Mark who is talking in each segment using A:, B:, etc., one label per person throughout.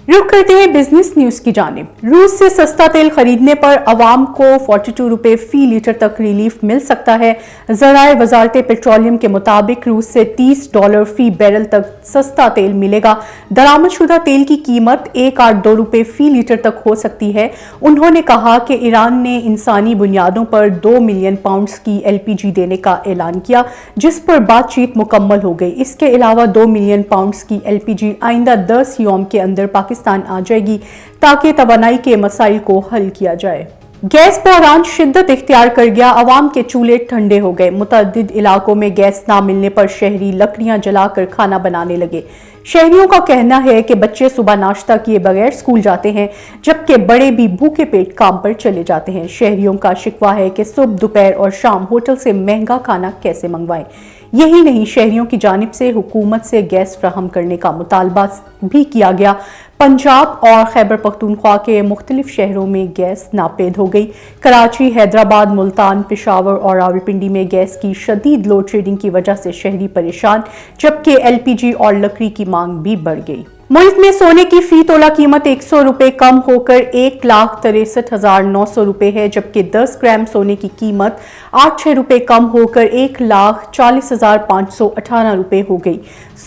A: रुक करते हैं बिजनेस न्यूज की जानिब। रूस से सस्ता तेल खरीदने पर अवाम को 42 रुपए फी लीटर तक रिलीफ मिल सकता है। ज़राए वजारत पेट्रोलियम के मुताबिक रूस से $30 फी बैरल तक सस्ता तेल मिलेगा। दरामदशुदा तेल की कीमत 182 रुपए फी लीटर तक हो सकती है। उन्होंने कहा कि ईरान ने इंसानी बुनियादों पर 2 मिलियन पाउंड्स की LPG देने का ऐलान किया, जिस पर बातचीत मुकम्मल हो गई। इसके अलावा 2 मिलियन पाउंड्स की LPG आइंदा 10 यौम के अंदर पाकिस्तान आ जाएगी ताकि तवानाई के मसाइल को हल किया जाए। गैस बहरान शिद्दत इख्तियार कर गया, अवाम के चूल्हे ठंडे हो गए। मुतअद्दिद इलाकों में गैस ना मिलने पर शहरी लकड़ियां जलाकर खाना बनाने लगे। शहरियों का कहना है कि बच्चे सुबह नाश्ता किए बगैर स्कूल जाते हैं, जबकि बड़े भी भूखे पेट काम पर चले जाते हैं। शहरियों का शिकवा है कि सुबह, दोपहर और शाम होटल से महंगा खाना कैसे मंगवाएं। यही नहीं, शहरियों की जानिब से हुकूमत से गैस फ्राहम करने का मुतालबा भी किया गया। पंजाब और खैबर पख्तूनख्वा के मुख्तलिफ शहरों में गैस नापेद हो गई। कराची, हैदराबाद, मुल्तान, पेशावर और रावलपिंडी में गैस की शदीद लोड शेडिंग की वजह से शहरी परेशान, जबकि LPG और लकड़ी की मांग भी बढ़ गई। मुल्क में सोने की फी तोला कीमत 100 रुपए कम होकर 1,63,900 रुपए है, जबकि 10 ग्राम सोने की कीमत 8 रुपए कम होकर 1,40,518 रुपए हो गई।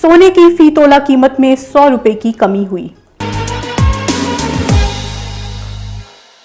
A: सोने की फी तोला कीमत में 100 रुपए की कमी हुई।